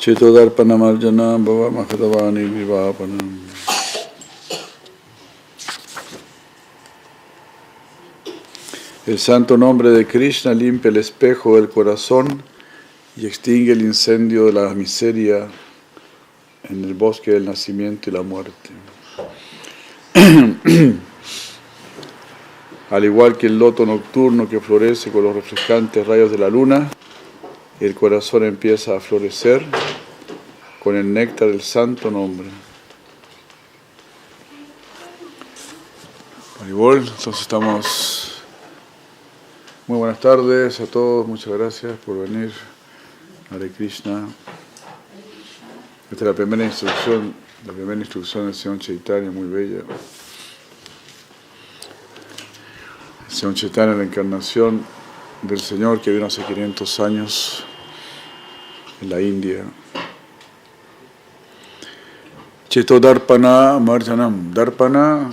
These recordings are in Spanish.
Chetodarpanamarjana Bhava Mahadavani Vivapanam. El santo nombre de Krishna limpia el espejo del corazón y extingue el incendio de la miseria en el bosque del nacimiento y la muerte. Al igual que el loto nocturno que florece con los refrescantes rayos de la luna, el corazón empieza a florecer con el néctar del santo nombre. Igual, entonces estamos... Muy buenas tardes a todos, muchas gracias por venir. Hare Krishna. Esta es la primera instrucción del Señor Chaitanya, muy bella. El Señor Chaitanya, la encarnación del Señor que vino hace 500 años en la India. Cheto Darpana Marjanam. Darpana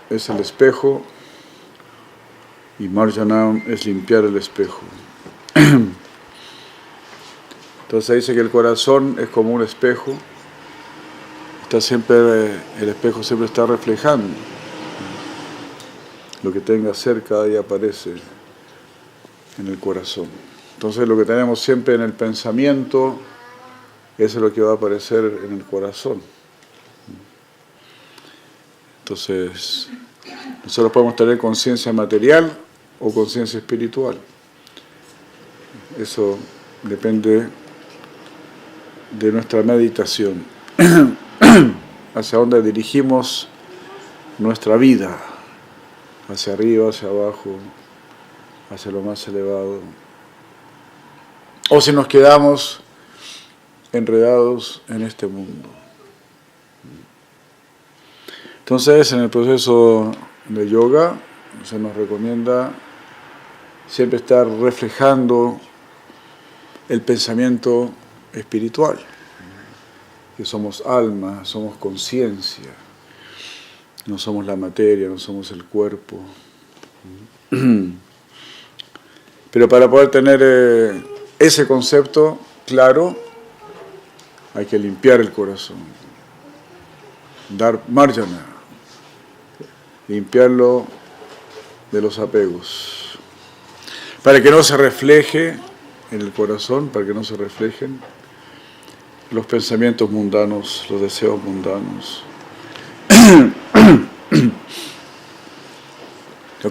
es el espejo y Marjanam es limpiar el espejo. Entonces dice que el corazón es como un espejo. El espejo siempre está reflejando. Lo que tenga cerca ahí aparece en el corazón. Entonces lo que tenemos siempre en el pensamiento, eso es lo que va a aparecer en el corazón. Entonces, nosotros podemos tener conciencia material o conciencia espiritual. Eso depende de nuestra meditación. Hacia dónde dirigimos nuestra vida. Hacia arriba, hacia abajo, hacia lo más elevado. O si nos quedamos enredados en este mundo. Entonces, en el proceso de yoga, se nos recomienda siempre estar reflejando el pensamiento espiritual, que somos alma, somos conciencia, no somos la materia, no somos el cuerpo. Pero para poder tener ese concepto claro, hay que limpiar el corazón, dar marjana, limpiarlo de los apegos, para que no se refleje en el corazón, para que no se reflejen los pensamientos mundanos, los deseos mundanos.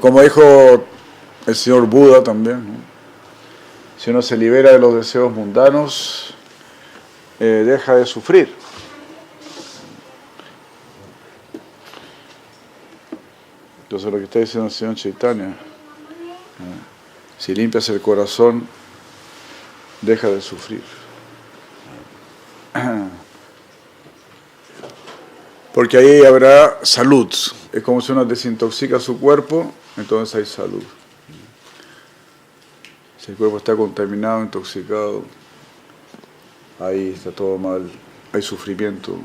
Como dijo el señor Buda también, ¿no? Si uno se libera de los deseos mundanos, deja de sufrir. Entonces lo que está diciendo el señor Chaitanya, si limpias el corazón, deja de sufrir. Porque ahí habrá salud. Es como si uno desintoxica su cuerpo, entonces hay salud. Si el cuerpo está contaminado, intoxicado, ahí está todo mal, hay sufrimiento.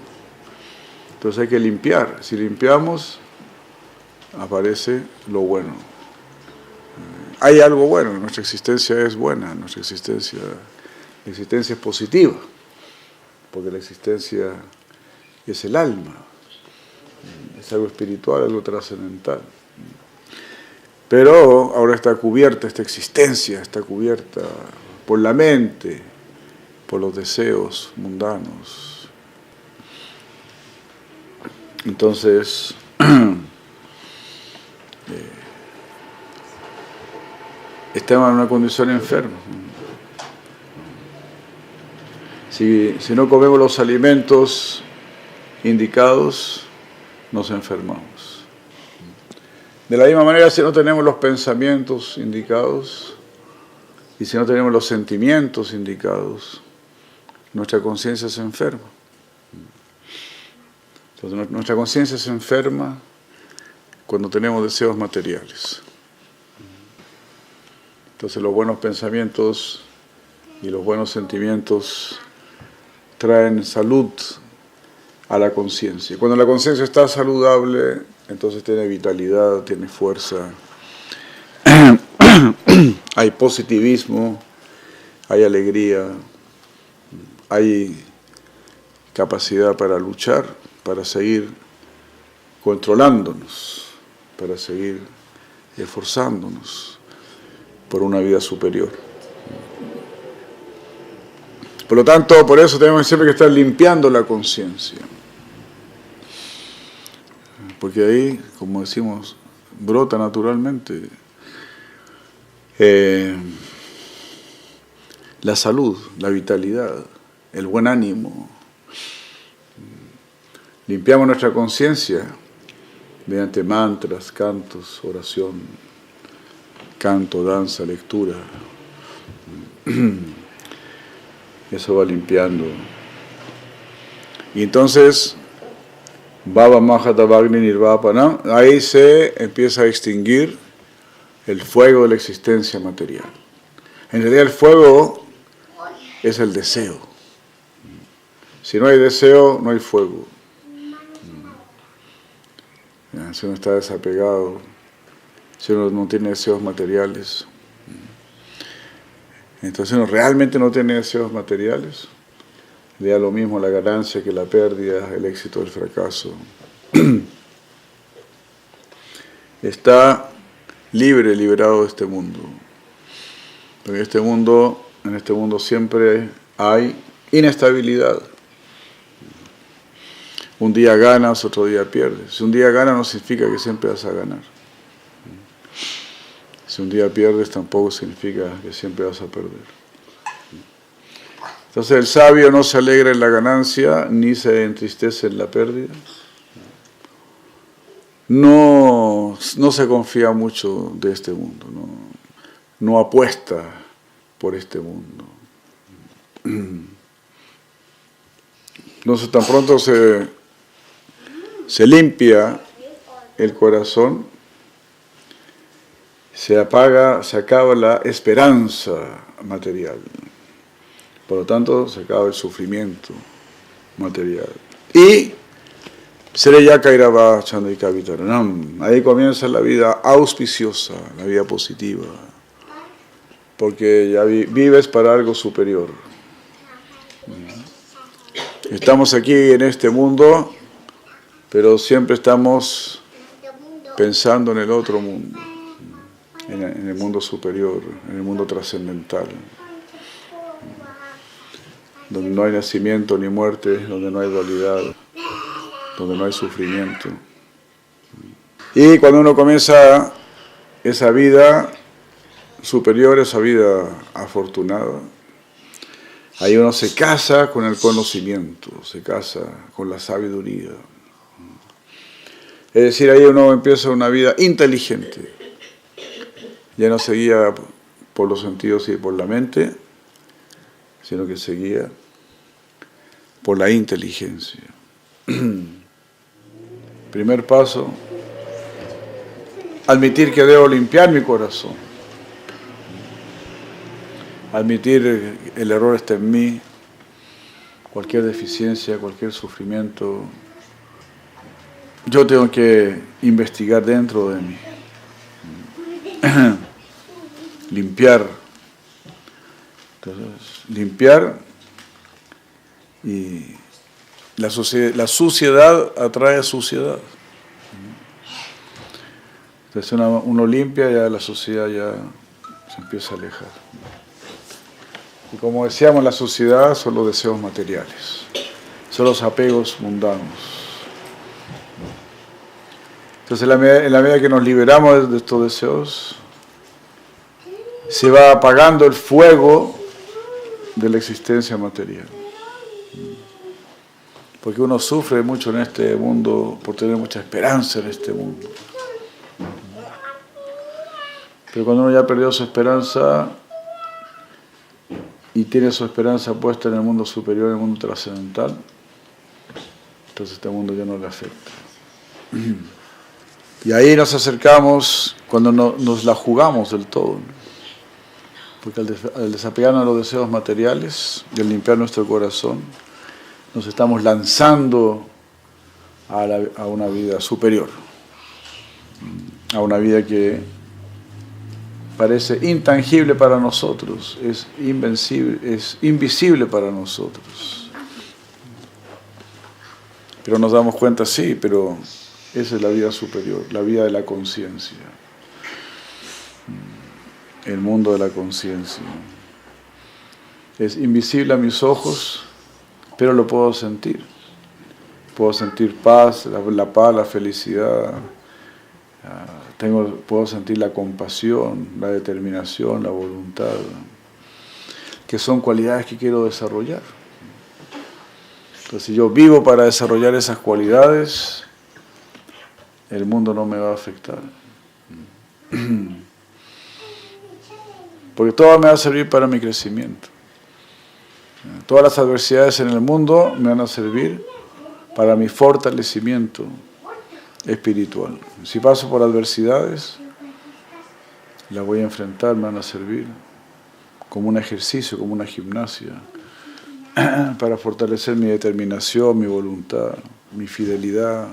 Entonces hay que limpiar. Si limpiamos, aparece lo bueno. Hay algo bueno, nuestra existencia es buena, nuestra existencia es positiva, porque la existencia es el alma, es algo espiritual, algo trascendental. Pero ahora está cubierta esta existencia, está cubierta por la mente, por los deseos mundanos. Entonces, estamos en una condición enferma. Si no comemos los alimentos indicados, nos enfermamos. De la misma manera, si no tenemos los pensamientos indicados y si no tenemos los sentimientos indicados, nuestra conciencia se enferma. Entonces, nuestra conciencia se enferma cuando tenemos deseos materiales. Entonces los buenos pensamientos y los buenos sentimientos traen salud a la conciencia. Cuando la conciencia está saludable, entonces tiene vitalidad, tiene fuerza, hay positivismo, hay alegría, hay capacidad para luchar, para seguir controlándonos, para seguir esforzándonos por una vida superior. Por lo tanto, por eso tenemos siempre que estar limpiando la conciencia. Porque ahí, como decimos, brota naturalmente la salud, la vitalidad, el buen ánimo. Limpiamos nuestra conciencia mediante mantras, cantos, oración, canto, danza, lectura. Eso va limpiando. Y entonces, Bhava Mahatavagni Nirvapana, ahí se empieza a extinguir el fuego de la existencia material. En realidad el fuego es el deseo. Si no hay deseo, no hay fuego. Si uno está desapegado, si uno no tiene deseos materiales, entonces uno realmente no tiene deseos materiales, le da lo mismo la ganancia que la pérdida, el éxito, el fracaso. Está libre, liberado de este mundo. Porque en este mundo siempre hay inestabilidad. Un día ganas, otro día pierdes. Si un día ganas no significa que siempre vas a ganar. Si un día pierdes tampoco significa que siempre vas a perder. Entonces el sabio no se alegra en la ganancia ni se entristece en la pérdida. No se confía mucho de este mundo, no apuesta por este mundo. Entonces tan pronto se limpia el corazón, se acaba la esperanza material. Por lo tanto, se acaba el sufrimiento material. Y Sreya Kairava Chandrika Vitaranam. Ahí comienza la vida auspiciosa, la vida positiva. Porque ya vives para algo superior. Estamos aquí en este mundo, pero siempre estamos pensando en el otro mundo, en el mundo superior, en el mundo trascendental, donde no hay nacimiento ni muerte, donde no hay dualidad, donde no hay sufrimiento. Y cuando uno comienza esa vida superior, esa vida afortunada, ahí uno se casa con el conocimiento, se casa con la sabiduría. Es decir, ahí uno empieza una vida inteligente. Ya no se guía por los sentidos y por la mente, sino que se guía por la inteligencia. Primer paso, admitir que debo limpiar mi corazón. Admitir el error está en mí, cualquier deficiencia, cualquier sufrimiento, yo tengo que investigar dentro de mí. Limpiar. Entonces, limpiar, y la suciedad atrae suciedad. Entonces uno limpia, ya la suciedad ya se empieza a alejar. Y como decíamos, la suciedad son los deseos materiales, son los apegos mundanos. Entonces en la medida que nos liberamos de estos deseos, se va apagando el fuego de la existencia material. Porque uno sufre mucho en este mundo por tener mucha esperanza en este mundo. Pero cuando uno ya perdió su esperanza y tiene su esperanza puesta en el mundo superior, en el mundo trascendental, entonces este mundo ya no le afecta. Y ahí nos acercamos cuando nos la jugamos del todo. Porque al desapegarnos de los deseos materiales y al limpiar nuestro corazón, nos estamos lanzando a una vida superior, a una vida que parece intangible para nosotros, es invencible, es invisible para nosotros. Pero nos damos cuenta, sí, pero esa es la vida superior, la vida de la conciencia, el mundo de la conciencia. Es invisible a mis ojos, pero lo puedo sentir. Puedo sentir paz, la paz, la felicidad. Puedo sentir la compasión, la determinación, la voluntad, que son cualidades que quiero desarrollar. Entonces, si yo vivo para desarrollar esas cualidades, el mundo no me va a afectar. Porque todo me va a servir para mi crecimiento. Todas las adversidades en el mundo me van a servir para mi fortalecimiento espiritual. Si paso por adversidades, las voy a enfrentar, me van a servir como un ejercicio, como una gimnasia, para fortalecer mi determinación, mi voluntad, mi fidelidad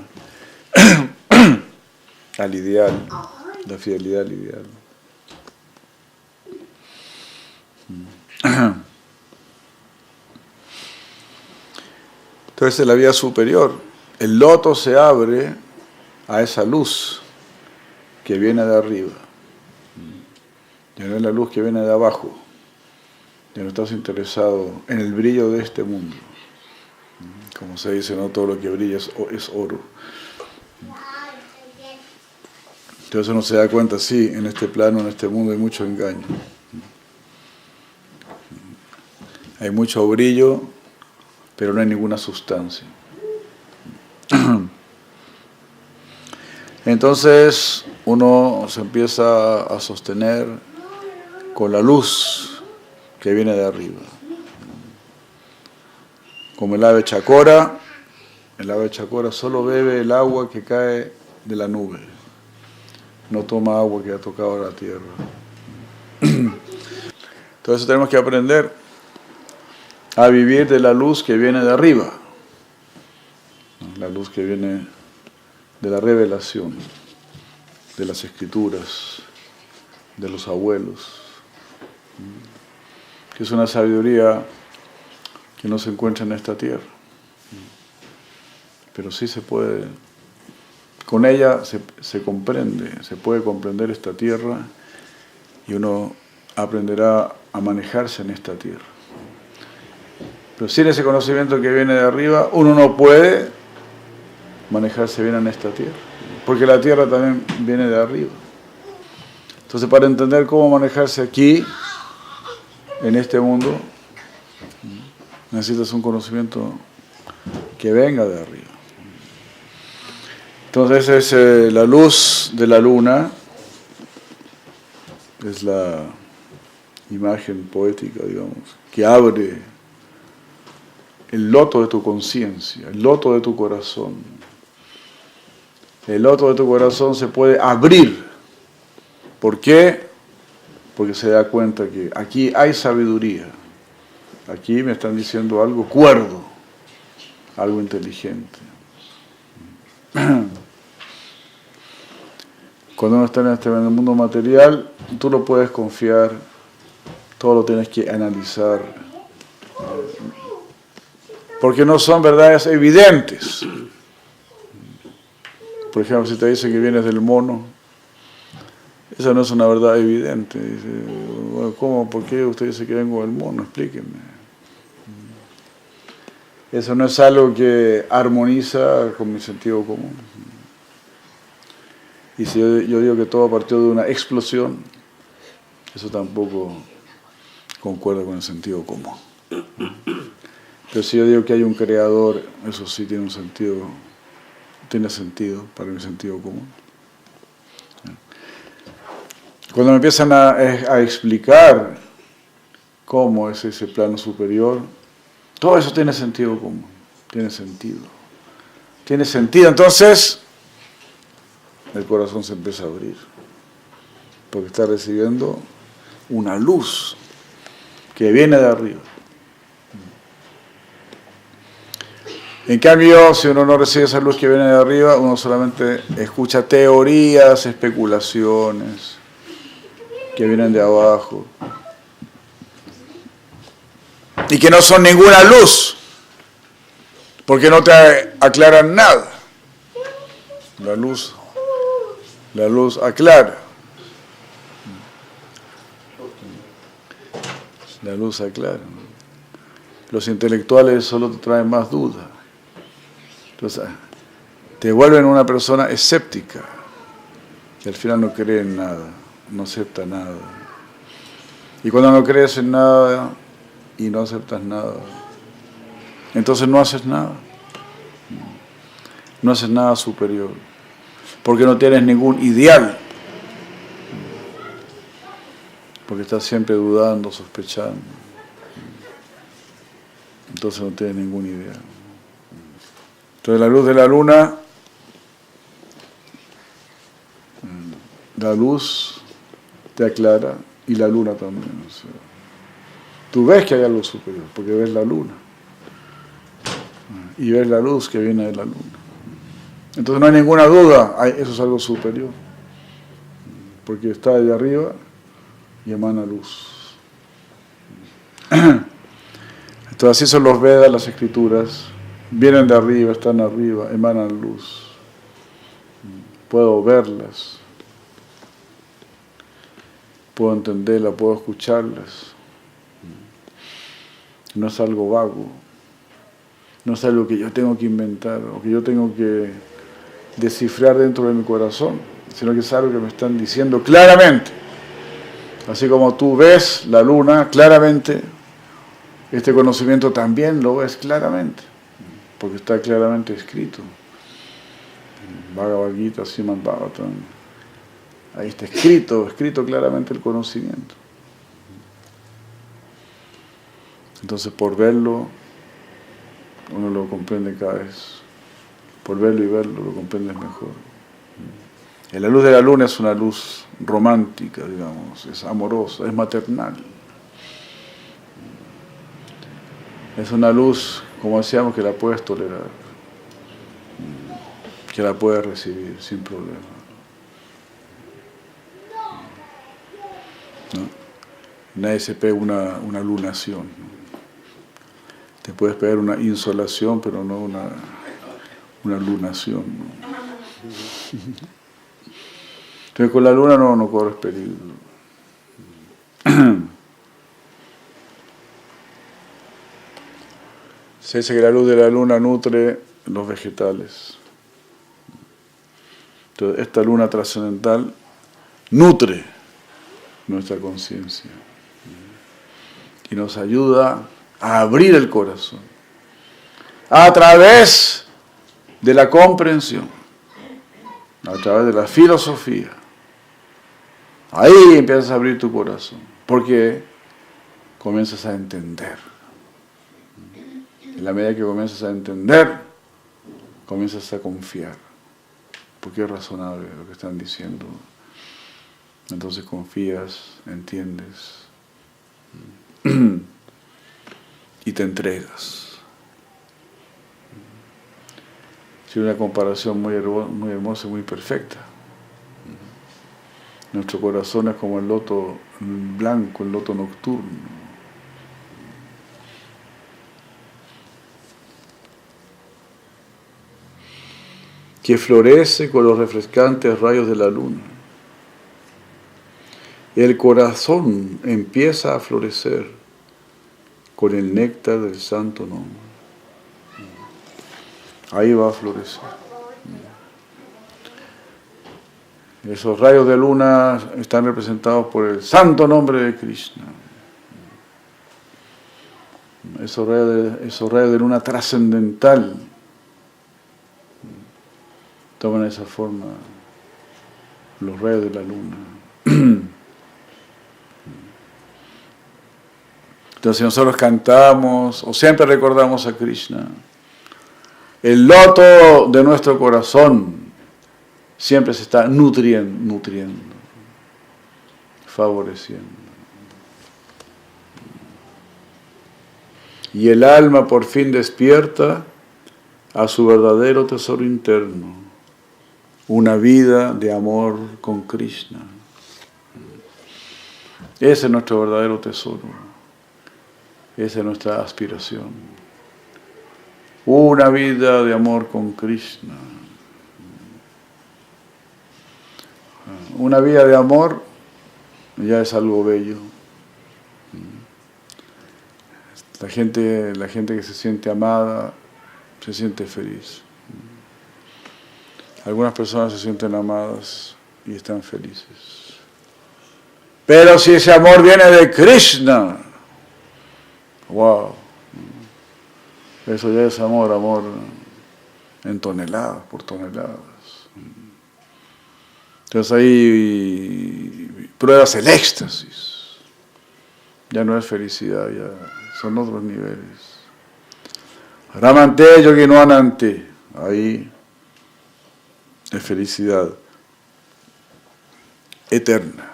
al ideal, la fidelidad al ideal. Entonces, en la vida superior, el loto se abre a esa luz que viene de arriba. Ya no es la luz que viene de abajo. Ya no estás interesado en el brillo de este mundo. Como se dice, no todo lo que brilla es oro. Entonces uno se da cuenta, sí, en este plano, en este mundo hay mucho engaño. Hay mucho brillo, pero no hay ninguna sustancia. Entonces uno se empieza a sostener con la luz que viene de arriba. Como el ave chacora solo bebe el agua que cae de la nube. No toma agua que ha tocado la tierra. Entonces tenemos que aprender a vivir de la luz que viene de arriba. La luz que viene de la revelación, de las escrituras, de los abuelos, que es una sabiduría que no se encuentra en esta tierra, pero sí se puede, con ella se comprende, se puede comprender esta tierra y uno aprenderá a manejarse en esta tierra. Pero sin ese conocimiento que viene de arriba, uno no puede manejarse bien en esta tierra, porque la tierra también viene de arriba. Entonces, para entender cómo manejarse aquí, en este mundo, necesitas un conocimiento que venga de arriba. Entonces, es la luz de la luna, es la imagen poética, digamos, que abre el loto de tu conciencia, el loto de tu corazón. El loto de tu corazón se puede abrir. ¿Por qué? Porque se da cuenta que aquí hay sabiduría. Aquí me están diciendo algo cuerdo, algo inteligente. Cuando uno está en el mundo material, tú lo puedes confiar, todo lo tienes que analizar, porque no son verdades evidentes. Por ejemplo, si te dicen que vienes del mono, esa no es una verdad evidente. Dice, bueno, ¿cómo? ¿Por qué usted dice que vengo del mono? Explíquenme. Eso no es algo que armoniza con mi sentido común. Y si yo digo que todo partió de una explosión, eso tampoco concuerda con el sentido común. Pero si yo digo que hay un creador, eso sí tiene un sentido, tiene sentido para mi sentido común. Cuando me empiezan a explicar cómo es ese plano superior, todo eso tiene sentido común, tiene sentido. Tiene sentido, entonces el corazón se empieza a abrir, porque está recibiendo una luz que viene de arriba. En cambio, si uno no recibe esa luz que viene de arriba, uno solamente escucha teorías, especulaciones que vienen de abajo y que no son ninguna luz, porque no te aclaran nada. La luz aclara. La luz aclara. Los intelectuales solo te traen más dudas. Entonces, te vuelven una persona escéptica, que al final no cree en nada, no acepta nada. Y cuando no crees en nada y no aceptas nada, entonces no haces nada. No haces nada superior, porque no tienes ningún ideal, porque estás siempre dudando, sospechando. Entonces no tienes ningún ideal. Entonces la luz de la luna, la luz te aclara y la luna también. O sea, tú ves que hay algo superior, porque ves la luna. Y ves la luz que viene de la luna. Entonces no hay ninguna duda, eso es algo superior. Porque está allá arriba y emana luz. Entonces así son los Vedas, las escrituras. Vienen de arriba, están arriba, emanan luz. Puedo verlas. Puedo entenderlas, puedo escucharlas. No es algo vago. No es algo que yo tengo que inventar o que yo tengo que descifrar dentro de mi corazón, sino que es algo que me están diciendo claramente. Así como tú ves la luna claramente, este conocimiento también lo ves claramente, porque está claramente escrito. Bhagavad Gita, Srimad Bhagavatam, ahí está escrito claramente el conocimiento. Entonces por verlo, uno lo comprende cada vez. Por verlo y verlo, lo comprendes mejor. La luz de la luna es una luz romántica, digamos, es amorosa, es maternal. Es una luz, como decíamos, que la puedes tolerar, que la puedes recibir sin problema. ¿No? Nadie se pega una lunación, ¿no? Te puedes pegar una insolación, pero no una lunación, ¿no? Entonces con la luna no corres peligro. Se dice que la luz de la luna nutre los vegetales. Entonces esta luna trascendental nutre nuestra conciencia y nos ayuda a abrir el corazón a través de la comprensión, a través de la filosofía. Ahí empiezas a abrir tu corazón, porque comienzas a entender. En la medida que comienzas a entender, comienzas a confiar, porque es razonable lo que están diciendo. Entonces confías, entiendes y te entregas. Es una comparación muy hermosa y muy perfecta. Nuestro corazón es como el loto blanco, el loto nocturno. Que florece con los refrescantes rayos de la luna. El corazón empieza a florecer con el néctar del santo nombre. Ahí va a florecer. Esos rayos de luna están representados por el santo nombre de Krishna. Esos rayos de luna trascendental toman esa forma, los rayos de la luna. Entonces nosotros cantamos o siempre recordamos a Krishna, el loto de nuestro corazón siempre se está nutriendo, favoreciendo. Y el alma por fin despierta a su verdadero tesoro interno, una vida de amor con Krishna. Ese es nuestro verdadero tesoro, esa es nuestra aspiración. una vida de amor con Krishna. Una vida de amor ya es algo bello. La gente que se siente amada se siente feliz. Algunas personas se sienten amadas y están felices. Pero si ese amor viene de Krishna, wow, eso ya es amor en toneladas, por toneladas. Entonces ahí pruebas el éxtasis. Ya no es felicidad, ya son otros niveles. Ramante yoginwanante, ahí es felicidad eterna,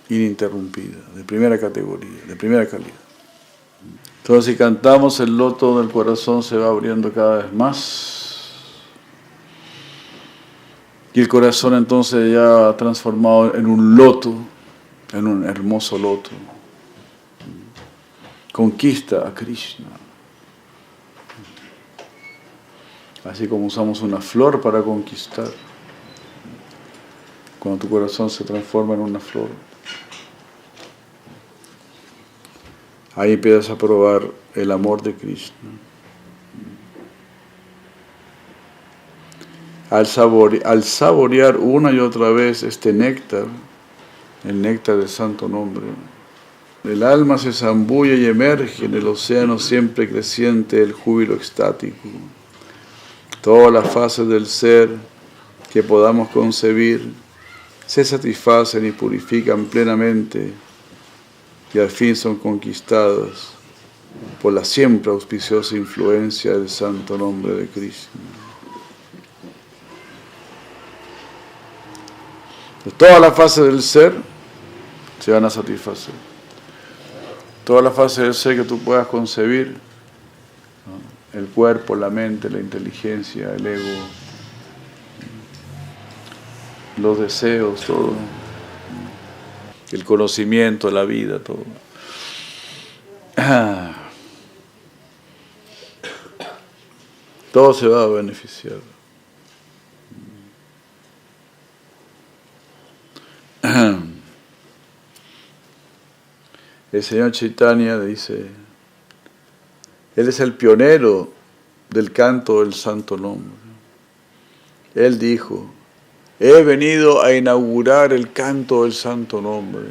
ininterrumpida, de primera categoría, de primera calidad. Entonces, si cantamos, el loto del corazón se va abriendo cada vez más. Y el corazón entonces ya transformado en un loto, en un hermoso loto. Conquista a Krishna. Así como usamos una flor para conquistar. Cuando tu corazón se transforma en una flor, ahí empiezas a probar el amor de Krishna. Al saborear una y otra vez este néctar, el néctar del santo nombre, el alma se zambulle y emerge en el océano siempre creciente del júbilo extático. Todas las fases del ser que podamos concebir se satisfacen y purifican plenamente y al fin son conquistadas por la siempre auspiciosa influencia del santo nombre de Krishna. Todas las fases del ser se van a satisfacer. Todas las fases del ser que tú puedas concebir, ¿no? El cuerpo, la mente, la inteligencia, el ego, los deseos, todo, el conocimiento, la vida, todo. Todo se va a beneficiar. El Señor Chaitanya dice, Él es el pionero del canto del santo nombre. Él dijo, he venido a inaugurar el canto del santo nombre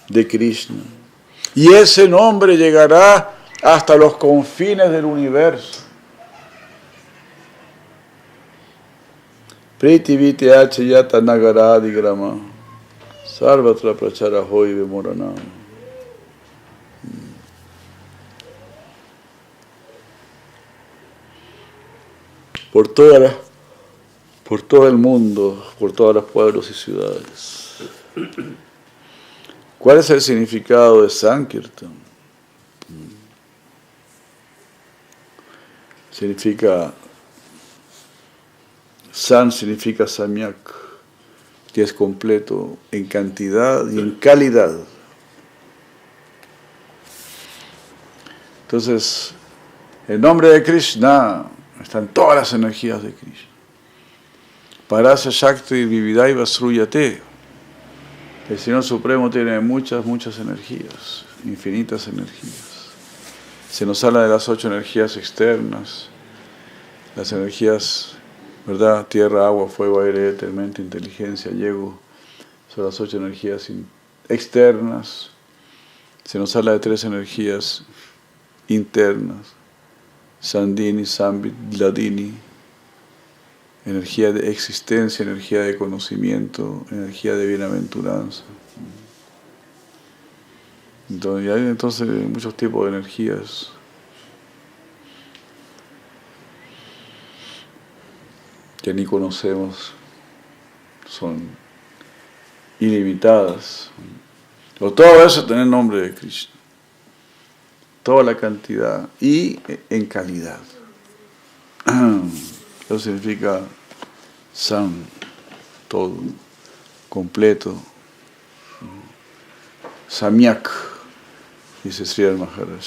de Krishna. Y ese nombre llegará hasta los confines del universo. Pritivite achayata nagaradi grama. Sarvatra prachara hoy vimoranam. Por todo el mundo, por todos los pueblos y ciudades. ¿Cuál es el significado de Sankirtan? San significa samyak, que es completo en cantidad y en calidad. Entonces, el nombre de Krishna están todas las energías de Krishna. Parasya Shakti Vividaiva Sruyate. El Señor Supremo tiene muchas energías, infinitas energías. Se nos habla de las 8 energías externas, las energías, ¿verdad? Tierra, agua, fuego, aire, éter, mente, inteligencia, ego. Son las 8 energías externas. Se nos habla de 3 energías internas. Sandini, Sambit, Ladini. Energía de existencia, energía de conocimiento, energía de bienaventuranza. Entonces, hay muchos tipos de energías. Que ni conocemos, son ilimitadas. Pero todo eso tiene el nombre de Krishna. Toda la cantidad y en calidad. Eso significa san, todo, completo. Samyak, dice Sridhar Maharaj.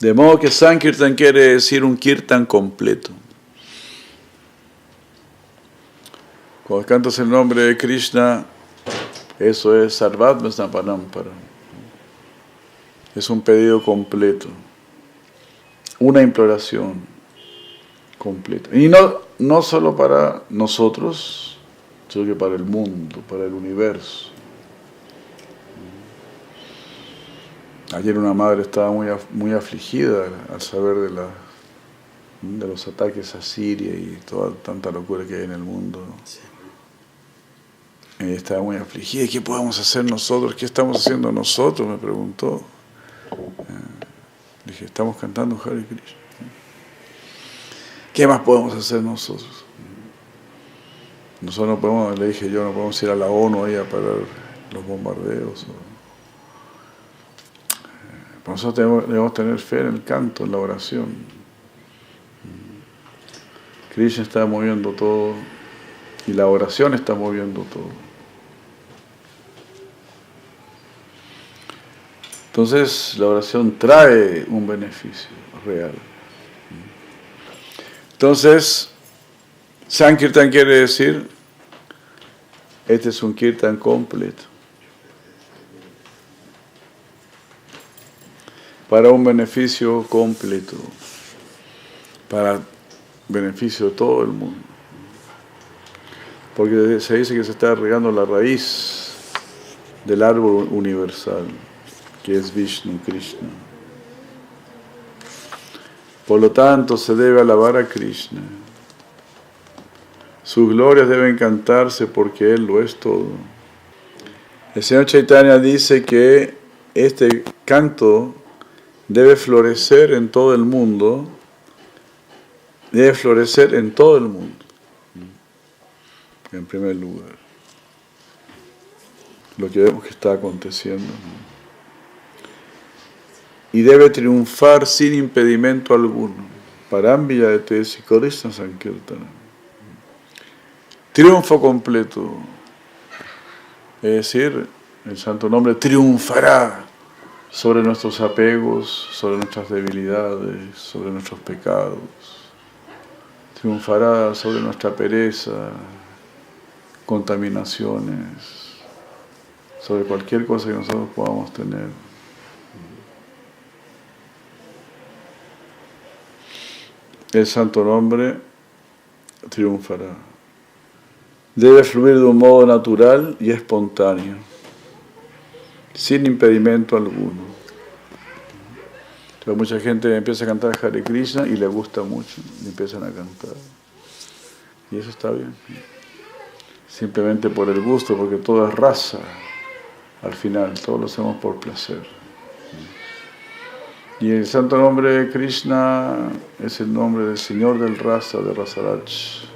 De modo que Sankirtan quiere decir un kirtan completo. Cuando cantas el nombre de Krishna, eso es Sarvatma Snapanampara. Es un pedido completo, una imploración completa. Y no solo para nosotros, sino que para el mundo, para el universo. Ayer una madre estaba muy afligida al saber de los ataques a Siria y toda tanta locura que hay en el mundo. Sí. Ella estaba muy afligida. ¿Qué podemos hacer nosotros? ¿Qué estamos haciendo nosotros? Me preguntó. Dije, estamos cantando Hare Krishna. ¿Qué más podemos hacer nosotros? Nosotros no podemos, le dije yo, no podemos ir a la ONU ahí a parar los bombardeos. Nosotros debemos tener fe en el canto, en la oración. Krishna está moviendo todo y la oración está moviendo todo. Entonces la oración trae un beneficio real. Entonces, Sankirtan quiere decir, este es un kirtan completo. Para un beneficio completo, para beneficio de todo el mundo. Porque se dice que se está regando la raíz del árbol universal, que es Vishnu, Krishna. Por lo tanto, se debe alabar a Krishna. Sus glorias deben cantarse porque Él lo es todo. El Señor Chaitanya dice que este canto debe florecer en todo el mundo, en primer lugar. Lo que vemos que está aconteciendo. Y debe triunfar sin impedimento alguno. Parambiyate Krishna Sankirtana. Triunfo completo. Es decir, el santo nombre triunfará sobre nuestros apegos, sobre nuestras debilidades, sobre nuestros pecados. Triunfará sobre nuestra pereza, contaminaciones, sobre cualquier cosa que nosotros podamos tener. El santo nombre triunfará. Debe fluir de un modo natural y espontáneo, sin impedimento alguno. Entonces mucha gente empieza a cantar Hare Krishna y le gusta mucho, y empiezan a cantar. Y eso está bien. Simplemente por el gusto, porque todo es rasa. Al final, todo lo hacemos por placer. Y el santo nombre de Krishna es el nombre del Señor del Rasa, de Rasaraj.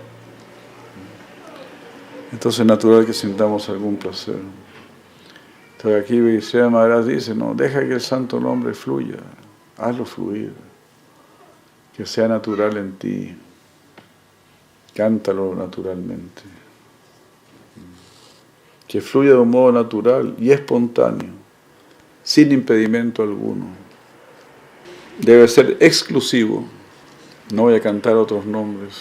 Entonces es natural que sintamos algún placer. Entonces aquí Vishnu Maharaj dice, no, deja que el santo nombre fluya, hazlo fluir, que sea natural en ti, cántalo naturalmente. Que fluya de un modo natural y espontáneo, sin impedimento alguno. Debe ser exclusivo, no voy a cantar otros nombres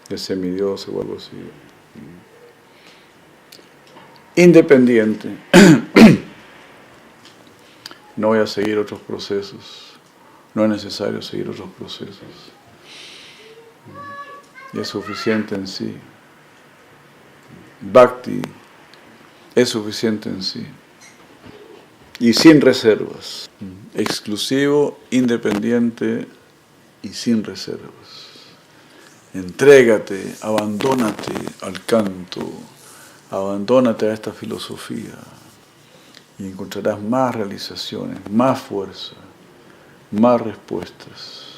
de semidioses o algo así. Independiente, no voy a seguir otros procesos, no es necesario seguir otros procesos. Y es suficiente en sí. Bhakti es suficiente en sí. Y sin reservas. Exclusivo, independiente y sin reservas. Entrégate, abandónate al canto, abandónate a esta filosofía y encontrarás más realizaciones, más fuerza, más respuestas.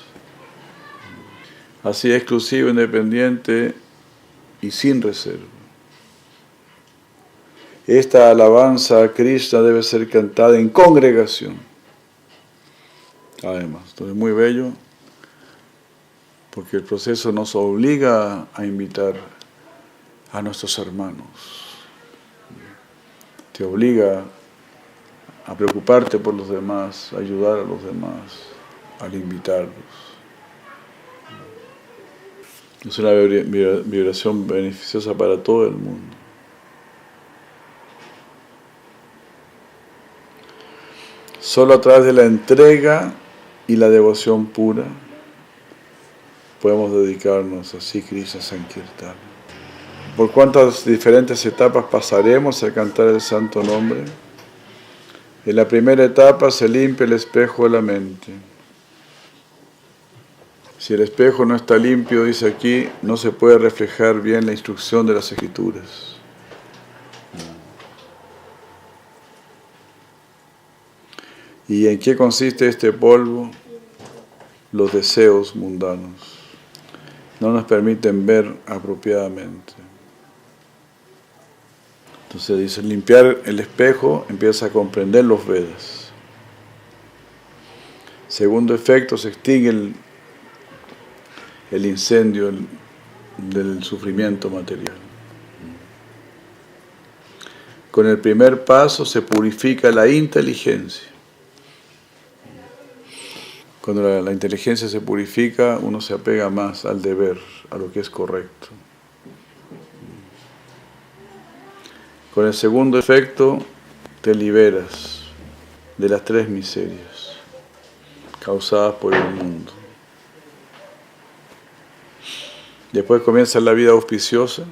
Así exclusivo, independiente y sin reserva. Esta alabanza a Krishna debe ser cantada en congregación. Además, entonces es muy bello, porque el proceso nos obliga a invitar a nuestros hermanos. Te obliga a preocuparte por los demás, a ayudar a los demás, al invitarlos. Es una vibración beneficiosa para todo el mundo. Solo a través de la entrega y la devoción pura podemos dedicarnos a Sri Krishna Sankirtan. ¿Por cuántas diferentes etapas pasaremos al cantar el santo nombre? En la primera etapa se limpia el espejo de la mente. Si el espejo no está limpio, dice aquí, no se puede reflejar bien la instrucción de las escrituras. ¿Y en qué consiste este polvo? Los deseos mundanos. No nos permiten ver apropiadamente. Entonces dice, limpiar el espejo, empieza a comprender los Vedas. Segundo efecto, se extingue el incendio del sufrimiento material. Con el primer paso se purifica la inteligencia. Cuando la inteligencia se purifica, uno se apega más al deber, a lo que es correcto. Con el segundo efecto, te liberas de las 3 miserias causadas por el mundo. Después comienza la vida auspiciosa,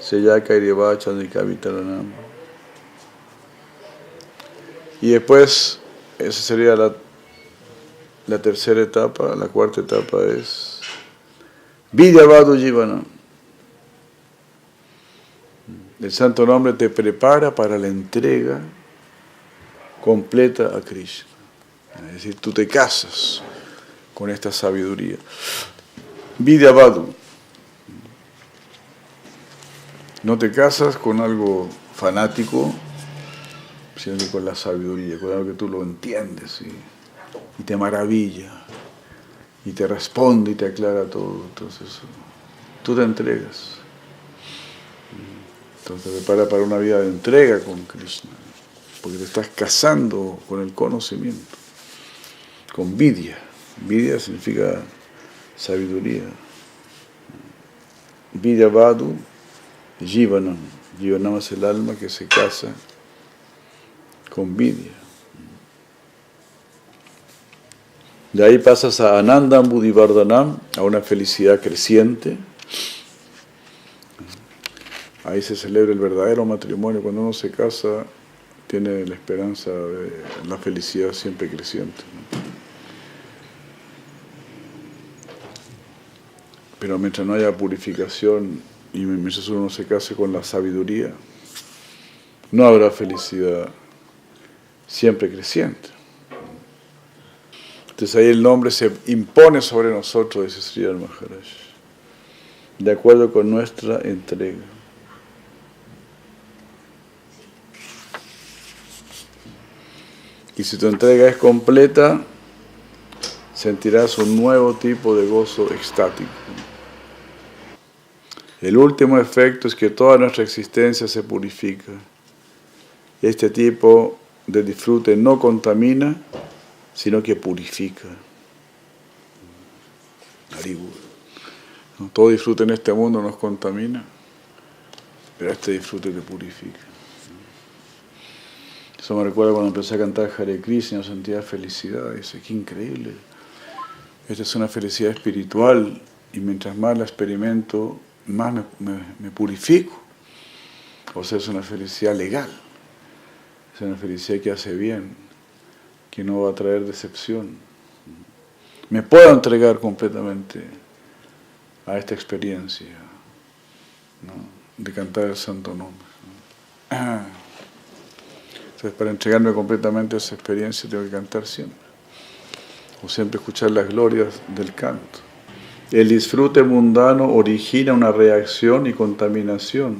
Seyaka Ireva Chandrika Vitaranam. Y después, esa sería la tercera etapa. La cuarta etapa es Vidyavadu Jivana. El santo nombre te prepara para la entrega completa a Krishna. Es decir, tú te casas con esta sabiduría. Vidyavadu. No te casas con algo fanático, sino que con la sabiduría, con algo que tú lo entiendes, ¿sí? Y te maravilla, y te responde y te aclara todo. Entonces, tú te entregas. Entonces te prepara para una vida de entrega con Krishna, porque te estás casando con el conocimiento, con vidya. Vidya significa sabiduría. Vidyavadu, Jivanam. Jivanam es el alma que se casa con vidya. De ahí pasas a Anandam Buddhivardhanam, a una felicidad creciente. Ahí se celebra el verdadero matrimonio. Cuando uno se casa, tiene la esperanza de la felicidad siempre creciente. Pero mientras no haya purificación y mientras uno se case con la sabiduría, no habrá felicidad siempre creciente. Entonces ahí el nombre se impone sobre nosotros, dice Sridhar Maharaj, de acuerdo con nuestra entrega. Y si tu entrega es completa, sentirás un nuevo tipo de gozo extático. El último efecto es que toda nuestra existencia se purifica. Este tipo de disfrute no contamina, sino que purifica. Todo disfrute en este mundo nos contamina, pero este disfrute te purifica. Eso me recuerda cuando empecé a cantar Hare Krishna, sentía felicidad. Dice, qué increíble. Esta es una felicidad espiritual y mientras más la experimento, más me purifico. O sea, es una felicidad legal. Es una felicidad que hace bien, que no va a traer decepción. Me puedo entregar completamente a esta experiencia, ¿no?, de cantar el santo nombre, ¿no? Entonces, para entregarme completamente a esa experiencia, tengo que cantar siempre. O siempre escuchar las glorias del canto. El disfrute mundano origina una reacción y contaminación.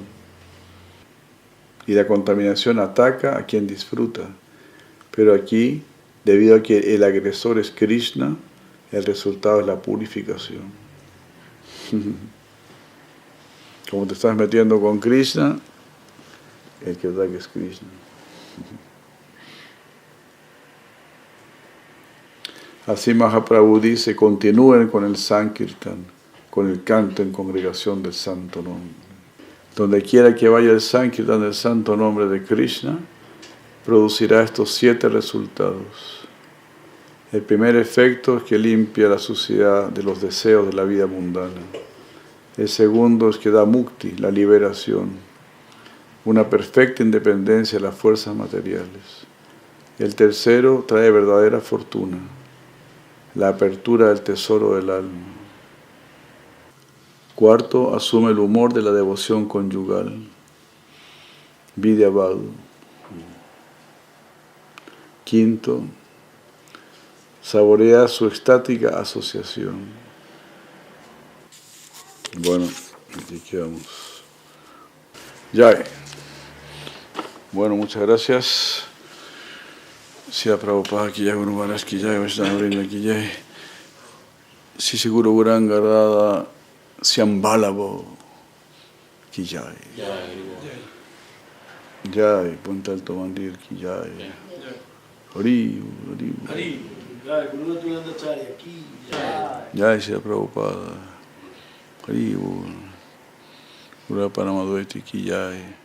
Y la contaminación ataca a quien disfruta. Pero aquí, debido a que el agresor es Krishna, el resultado es la purificación. Como te estás metiendo con Krishna, el que ataca es Krishna. Así Mahaprabhu dice, continúen con el Sankirtan, con el canto en congregación del santo nombre. Donde quiera que vaya el Sankirtan del santo nombre de Krishna, producirá estos 7 resultados. El primer efecto es que limpia la suciedad de los deseos de la vida mundana. El segundo es que da mukti, la liberación, una perfecta independencia de las fuerzas materiales. El tercero trae verdadera fortuna, la apertura del tesoro del alma. Cuarto, asume el humor de la devoción conyugal, Vidya Bhadu. Quinto, saborea su extática asociación. Bueno, aquí quedamos. Jai. Bueno, muchas gracias. Srila Prabhupada ki jai, Guru Maharaj ki jai, Vaishnava Vrinda ki jai. Sisi Guru Gauranga Radha Syambalavo ki jai. Jai, Punta Alto Mandir ki jai. Hari, Hari. Hari, Jai, Guru Natulanda ki jai. Jai, Srila Prabhupada. Hari, Guru Paramadvaiti ki jai.